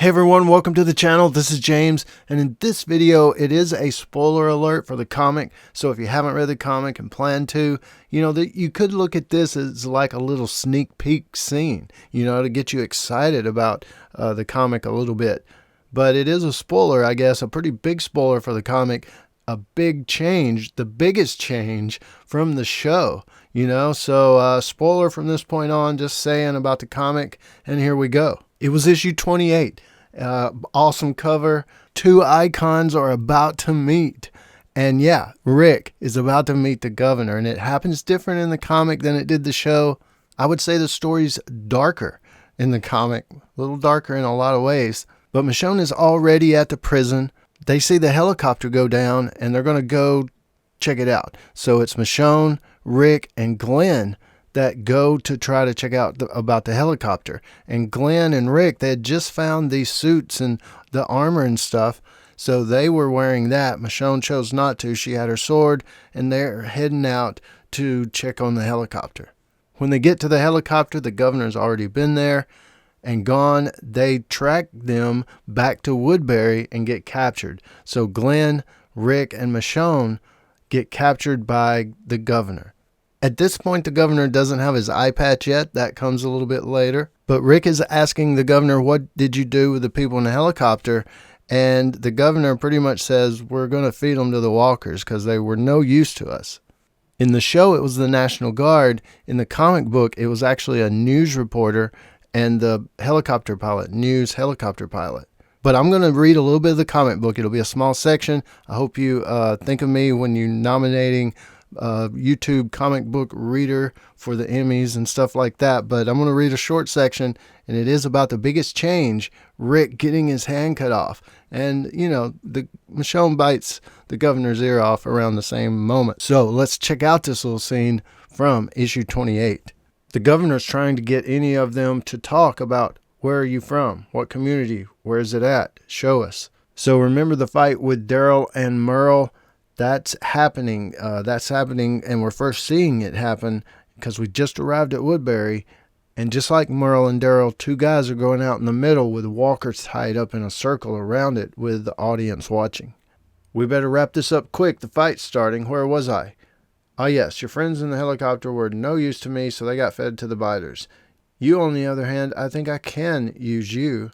Hey everyone, welcome to the channel. This is James, and in this video it is a spoiler alert for the comic. So if you haven't read the comic and plan to, you could look at this as like a little sneak peek scene, to get you excited about the comic a little bit. But it is a spoiler, I guess, a pretty big spoiler for the comic, a big change, the biggest change from the show, So spoiler from this point on, just saying about the comic, and here we go. It was issue 28. Awesome cover. Two icons are about to meet. And yeah, Rick is about to meet the governor. And it happens different in the comic than it did the show. I would say the story's darker in the comic. A little darker in a lot of ways. But Michonne is already at the prison. They see the helicopter go down and they're going to go check it out. So it's Michonne, Rick, and Glenn that go to try to check out about the helicopter. And Glenn and Rick, they had just found these suits and the armor and stuff, so they were wearing that. Michonne chose not to. She had her sword, and they're heading out to check on the helicopter. When they get to the helicopter, the governor's already been there and gone. They track them back to Woodbury and get captured. So Glenn, Rick, and Michonne get captured by the governor. At this point, the governor doesn't have his eye patch yet. That comes a little bit later. But Rick is asking the governor, what did you do with the people in the helicopter? And the governor pretty much says, we're going to feed them to the walkers because they were no use to us. In the show, it was the National Guard. In the comic book, it was actually a news reporter and the helicopter pilot, news helicopter pilot. But I'm going to read a little bit of the comic book. It'll be a small section. I hope you think of me when you're nominating YouTube comic book reader for the Emmys and stuff like that. But I'm going to read a short section, and it is about the biggest change, Rick getting his hand cut off. And, the Michonne bites the governor's ear off around the same moment. So let's check out this little scene from issue 28. The governor's trying to get any of them to talk about, where are you from? What community? Where is it at? Show us. So remember the fight with Daryl and Merle? That's happening. And we're first seeing it happen because we just arrived at Woodbury. And just like Merle and Daryl, two guys are going out in the middle with walkers tied up in a circle around it with the audience watching. We better wrap this up quick. The fight's starting. Where was I? Ah, yes, your friends in the helicopter were no use to me, so they got fed to the biters. You, on the other hand, I think I can use you.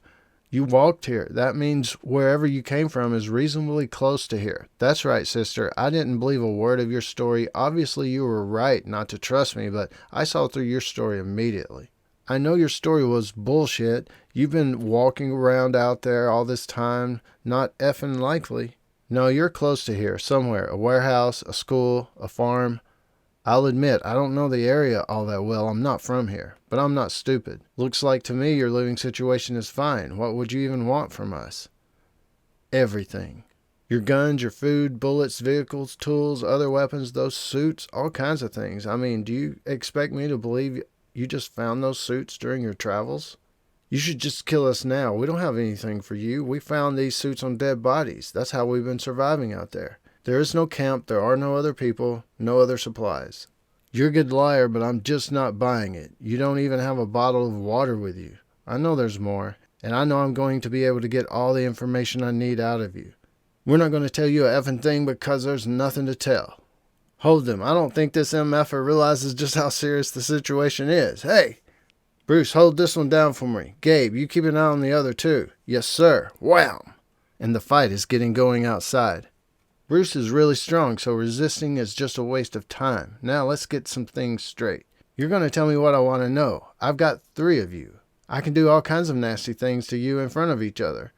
You walked here. That means wherever you came from is reasonably close to here. That's right, sister. I didn't believe a word of your story. Obviously, you were right not to trust me, but I saw through your story immediately. I know your story was bullshit. You've been walking around out there all this time. Not effing likely. No, you're close to here, somewhere. A warehouse, a school, a farm. I'll admit, I don't know the area all that well. I'm not from here, but I'm not stupid. Looks like to me your living situation is fine. What would you even want from us? Everything. Your guns, your food, bullets, vehicles, tools, other weapons, those suits, all kinds of things. I mean, do you expect me to believe you just found those suits during your travels? You should just kill us now. We don't have anything for you. We found these suits on dead bodies. That's how we've been surviving out there. There is no camp, there are no other people, no other supplies. You're a good liar, but I'm just not buying it. You don't even have a bottle of water with you. I know there's more, and I know I'm going to be able to get all the information I need out of you. We're not going to tell you a effing thing because there's nothing to tell. Hold them. I don't think this MFer realizes just how serious the situation is. Hey, Bruce, hold this one down for me. Gabe, you keep an eye on the other two. Yes, sir. Wham! And the fight is getting going outside. Bruce is really strong, so resisting is just a waste of time. Now let's get some things straight. You're going to tell me what I want to know. I've got 3 of you. I can do all kinds of nasty things to you in front of each other.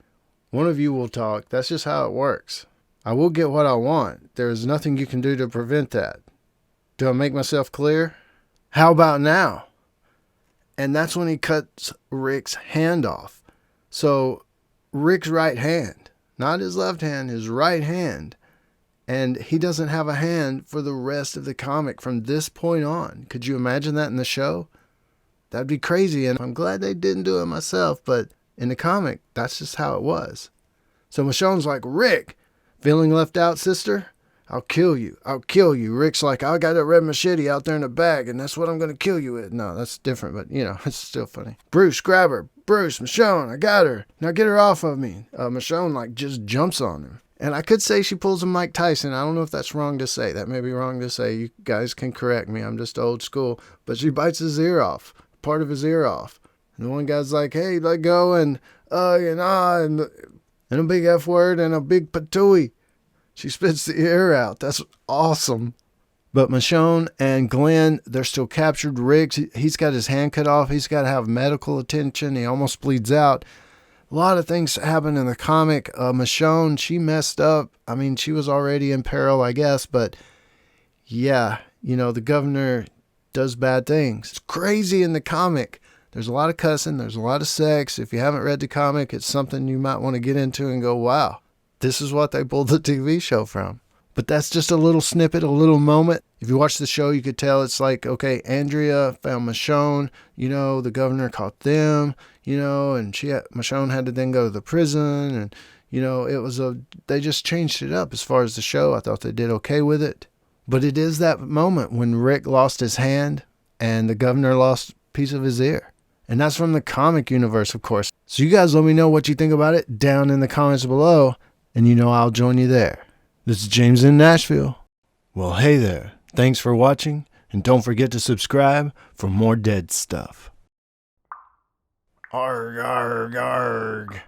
One of you will talk. That's just how it works. I will get what I want. There is nothing you can do to prevent that. Do I make myself clear? How about now? And that's when he cuts Rick's hand off. So Rick's right hand, not his left hand, his right hand. And he doesn't have a hand for the rest of the comic from this point on. Could you imagine that in the show? That'd be crazy, and I'm glad they didn't do it myself, but in the comic, that's just how it was. So Michonne's like, Rick, feeling left out, sister? I'll kill you. I'll kill you. Rick's like, I got a red machete out there in the bag, and that's what I'm going to kill you with. No, that's different, but, you know, it's still funny. Bruce, grab her. Bruce, Michonne, I got her. Now get her off of me. Michonne, like, just jumps on him. And I could say she pulls a Mike Tyson. I don't know if that's wrong to say. That may be wrong to say. You guys can correct me. I'm just old school. But she bites his ear off, part of his ear off. And the one guy's like, hey, let go, and and a big F word and a big patooey. She spits the ear out. That's awesome. But Michonne and Glenn, they're still captured. Riggs, he's got his hand cut off. He's got to have medical attention. He almost bleeds out. A lot of things happen in the comic. Michonne, she messed up. I mean, she was already in peril, I guess. But yeah, you know, the governor does bad things. It's crazy in the comic. There's a lot of cussing. There's a lot of sex. If you haven't read the comic, it's something you might want to get into and go, wow, this is what they pulled the TV show from. But that's just a little snippet, a little moment. If you watch the show, you could tell it's like, okay, Andrea found Michonne, you know, the governor caught them, you know, and Michonne had to then go to the prison. And, you know, they just changed it up as far as the show. I thought they did okay with it. But it is that moment when Rick lost his hand and the governor lost a piece of his ear. And that's from the comic universe, of course. So you guys let me know what you think about it down in the comments below. And you know I'll join you there. This is James in Nashville. Well, hey there. Thanks for watching. And don't forget to subscribe for more dead stuff. Arg, arg, arg.